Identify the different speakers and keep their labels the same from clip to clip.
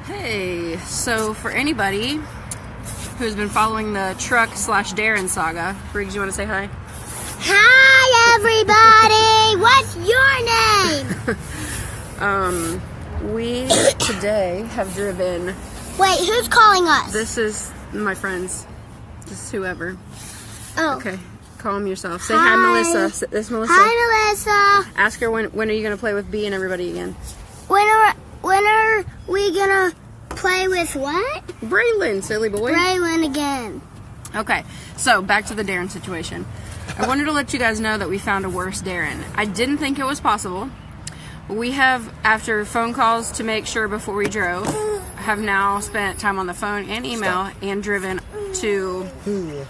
Speaker 1: Hey, so for anybody who's been following the truck/Darren saga, Briggs, you want to say hi?
Speaker 2: Hi, everybody! What's your name?
Speaker 1: We today have driven...
Speaker 2: Wait, who's calling us?
Speaker 1: This is my friends. This is whoever.
Speaker 2: Oh.
Speaker 1: Okay, call them yourself. Say hi, Melissa. This is Melissa.
Speaker 2: Hi, Melissa.
Speaker 1: Ask her when are you going to play with B and everybody again?
Speaker 2: When are we gonna play with what?
Speaker 1: Braylon, silly boy.
Speaker 2: Braylon again.
Speaker 1: Okay, so back to the Darren situation. I wanted to let you guys know that we found a worse Darren. I didn't think it was possible. We have, after phone calls to make sure before we drove, have now spent time on the phone and email and driven to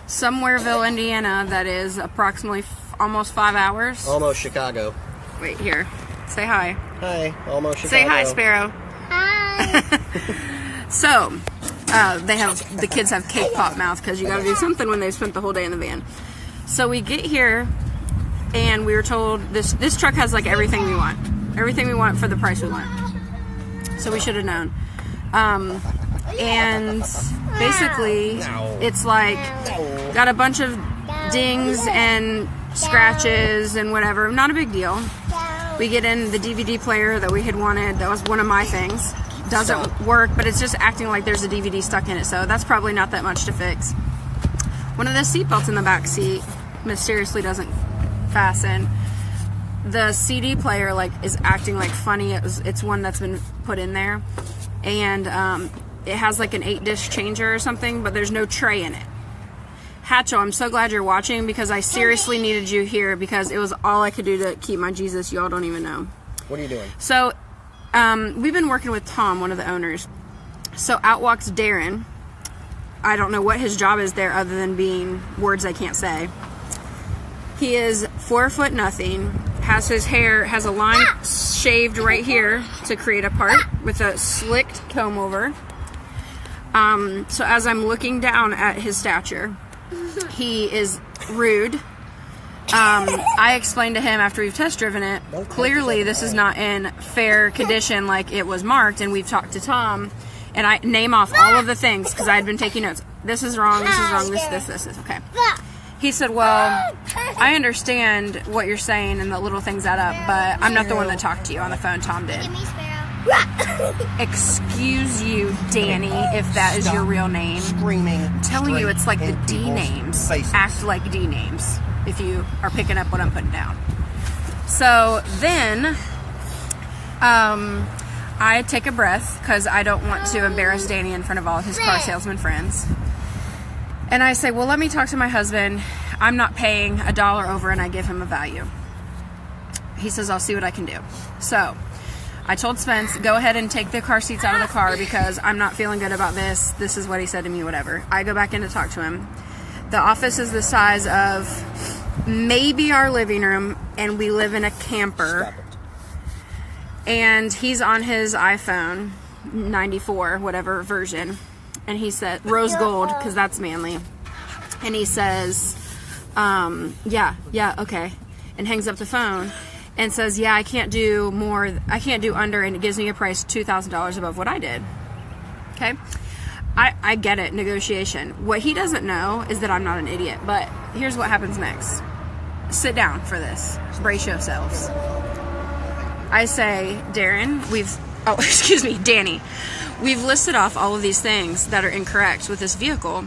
Speaker 1: Somewhereville, Indiana, that is approximately almost 5 hours.
Speaker 3: Almost Chicago.
Speaker 1: Wait, here. Say hi.
Speaker 3: Hi, almost Chicago.
Speaker 1: Say hi, Sparrow.
Speaker 2: Hi.
Speaker 1: So, the kids have cake pop mouth because you got to do something when they've spent the whole day in the van. So we get here, and we were told this truck has like everything we want for the price we want. So we should have known. And basically, it's like got a bunch of dings and scratches and whatever. Not a big deal. We get in the DVD player that we had wanted. That was one of my things. Doesn't work, but it's just acting like there's a DVD stuck in it, so that's probably not that much to fix. One of the seat belts in the back seat mysteriously doesn't fasten. The CD player is acting like funny. It's one that's been put in there, and it has like an 8-disc changer or something, but there's no tray in it. Hatcho, I'm so glad you're watching because I seriously needed you here because it was all I could do to keep my Jesus. Y'all don't even know.
Speaker 3: What are you doing?
Speaker 1: So, we've been working with Tom, one of the owners. So out walks Darren. I don't know what his job is there other than being words I can't say. He is 4 foot nothing, has his hair, has a line shaved right here to create a part with a slicked comb over. So as I'm looking down at his stature, he is rude. I explained to him after we've test driven it, clearly this is not in fair condition like it was marked, and we've talked to Tom, and I name off all of the things because I had been taking notes. This is wrong, this is wrong, this is okay. He said, well, I understand what you're saying and the little things add up, but I'm not the one that talked to you on the phone. Tom did. Excuse you, Danny, if that is your real name.
Speaker 3: Screaming.
Speaker 1: I'm telling you, it's like the D names. Act like D names if you are picking up what I'm putting down. So then I take a breath because I don't want to embarrass Danny in front of all of his car salesman friends. And I say, well, let me talk to my husband. I'm not paying $1 over, and I give him a value. He says, I'll see what I can do. So I told Spence, go ahead and take the car seats out of the car because I'm not feeling good about this. This is what he said to me, whatever. I go back in to talk to him. The office is the size of maybe our living room, and we live in a camper. And he's on his iPhone 94, whatever version. And he said, rose gold, because that's manly. And he says, yeah, okay. And hangs up the phone. And says, yeah, I can't do under, and it gives me a price $2,000 above what I did. Okay? I get it, negotiation. What he doesn't know is that I'm not an idiot, but here's what happens next. Sit down for this. Brace yourselves. I say, Darren, Danny, we've listed off all of these things that are incorrect with this vehicle.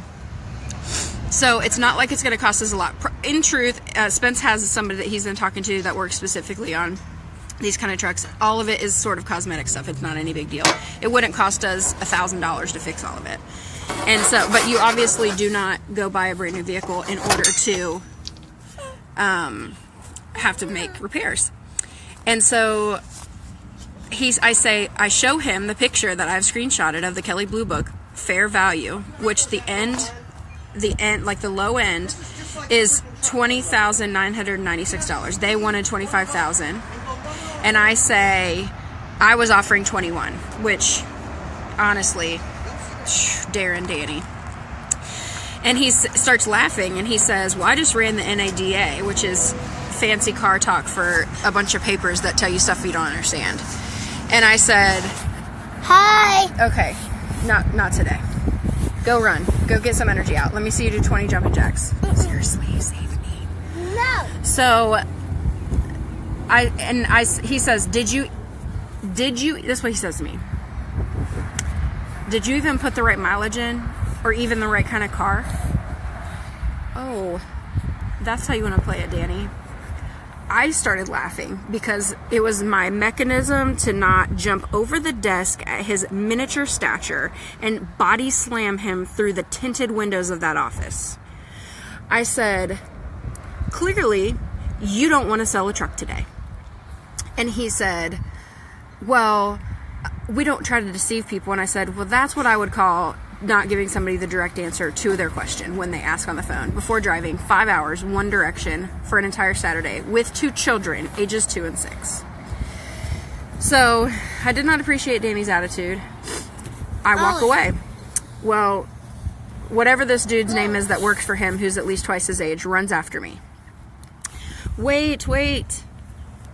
Speaker 1: So it's not like it's going to cost us a lot. In truth, Spence has somebody that he's been talking to that works specifically on these kind of trucks. All of it is sort of cosmetic stuff. It's not any big deal. It wouldn't cost us $1,000 to fix all of it. And so, but you obviously do not go buy a brand new vehicle in order to have to make repairs. And so I show him the picture that I've screenshotted of the Kelley Blue Book, fair value, which the low end is $20,996. They wanted $25,000, and I say I was offering $21,000, which honestly, Danny. And he starts laughing, and he says, well, I just ran the NADA, which is fancy car talk for a bunch of papers that tell you stuff you don't understand. And I said,
Speaker 2: Hi.
Speaker 1: Okay, not today. Go run. Go get some energy out. Let me see you do 20 jumping jacks. Seriously, save me.
Speaker 2: No.
Speaker 1: So, he says, did you, this is what he says to me. Did you even put the right mileage in? Or even the right kind of car? Oh, that's how you want to play it, Danny. I started laughing because it was my mechanism to not jump over the desk at his miniature stature and body slam him through the tinted windows of that office. I said, clearly, you don't want to sell a truck today. And he said, well, we don't try to deceive people. And I said, well, that's what I would call not giving somebody the direct answer to their question when they ask on the phone before driving 5 hours one direction for an entire Saturday with 2 children, ages 2 and 6. So I did not appreciate Danny's attitude. I walk away. Well, whatever this dude's name is that works for him, who's at least twice his age, runs after me. Wait.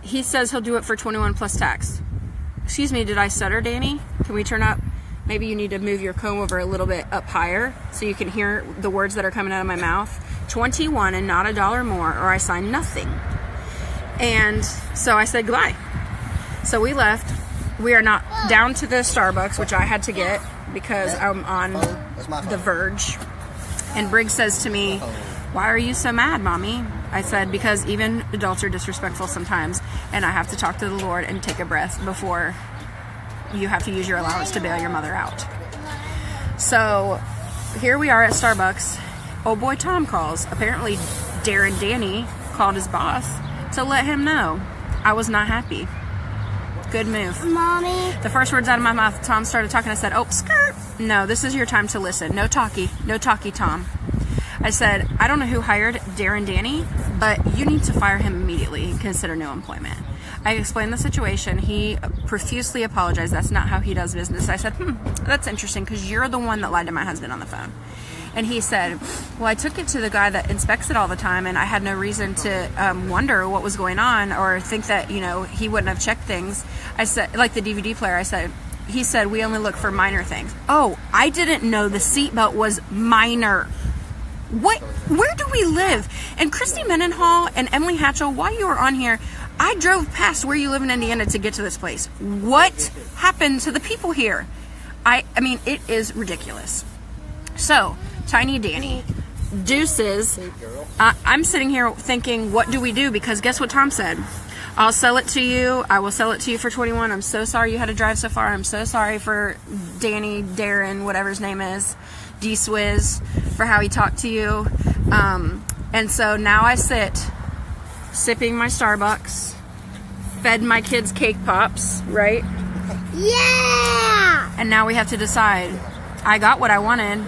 Speaker 1: He says he'll do it for 21 plus tax. Excuse me, did I stutter, Danny? Can we turn up? Maybe you need to move your comb over a little bit up higher so you can hear the words that are coming out of my mouth. 21 and not $1 more, or I sign nothing. And so I said goodbye. So we left. We are not down to the Starbucks, which I had to get because I'm on the verge. And Briggs says to me, why are you so mad, Mommy? I said, because even adults are disrespectful sometimes, and I have to talk to the Lord and take a breath before you have to use your allowance to bail your mother out. So here we are at Starbucks. Oh boy, Tom calls. Apparently Darren Danny called his boss to let him know I was not happy. Good move.
Speaker 2: Mommy.
Speaker 1: The first words out of my mouth, Tom started talking. I said, oh, skirt. No, this is your time to listen. No talkie, Tom. I said, I don't know who hired Darren Danny, but you need to fire him immediately and consider new employment. I explained the situation. He profusely apologized. That's not how he does business. I said, that's interesting because you're the one that lied to my husband on the phone. And he said, well, I took it to the guy that inspects it all the time, and I had no reason to wonder what was going on or think that, he wouldn't have checked things. I said, like the DVD player, he said, we only look for minor things. Oh, I didn't know the seatbelt was minor. What? Where do we live? And Christy Mendenhall and Emily Hatchell, while you were on here, I drove past where you live in Indiana to get to this place. What happened to the people here? I mean, it is ridiculous. So, Tiny Danny, deuces. I'm sitting here thinking, what do we do? Because guess what Tom said? I'll sell it to you. I will sell it to you for 21. I'm so sorry you had to drive so far. I'm so sorry for Danny, Darren, whatever his name is, D-Swizz, for how he talked to you. And so now I sit sipping my Starbucks, fed my kids cake pops, right?
Speaker 2: Yeah!
Speaker 1: And now we have to decide. I got what I wanted.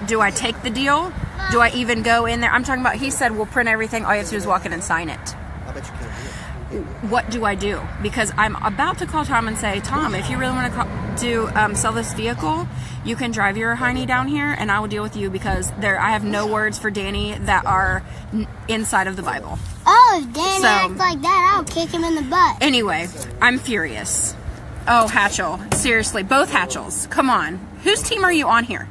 Speaker 1: Do I take the deal? Do I even go in there? I'm talking about, he said, we'll print everything. All you have to do is walk in and sign it.
Speaker 3: I bet you can't do it.
Speaker 1: What do I do? Because I'm about to call Tom and say, Tom, if you really want to sell this vehicle, you can drive your hiney down here and I will deal with you because I have no words for Danny that are inside of the Bible.
Speaker 2: Oh, if Danny acts like that, I'll kick him in the butt.
Speaker 1: Anyway, I'm furious. Oh, Hatchell. Seriously, both Hatchells. Come on. Whose team are you on here?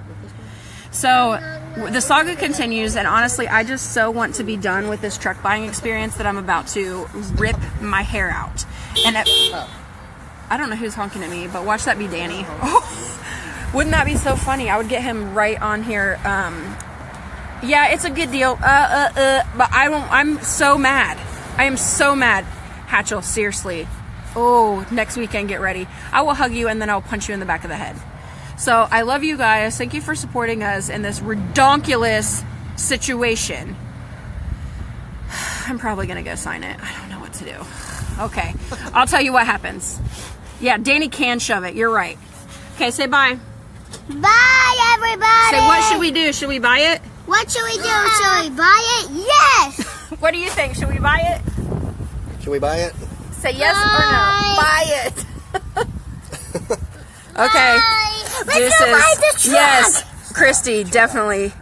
Speaker 1: So the saga continues, and honestly, I just so want to be done with this truck buying experience that I'm about to rip my hair out. And I don't know who's honking at me, but watch that be Danny. Oh, wouldn't that be so funny? I would get him right on here. Yeah, it's a good deal. But I'm so mad. I am so mad. Hatchell, seriously. Oh, next weekend, get ready. I will hug you and then I'll punch you in the back of the head. So I love you guys. Thank you for supporting us in this redonkulous situation. I'm probably going to go sign it. I don't know what to do. Okay. I'll tell you what happens. Yeah, Danny can shove it. You're right. Okay, say bye.
Speaker 2: Bye, everybody.
Speaker 1: Say, what should we do? Should we buy it?
Speaker 2: What should we do? Should we buy it? Yes.
Speaker 1: What do you think? Should we buy it?
Speaker 3: Should we buy it?
Speaker 1: Say yes or no. Buy it. Okay.
Speaker 2: Bye. Let's go buy the truck.
Speaker 1: Yes, Christy, definitely.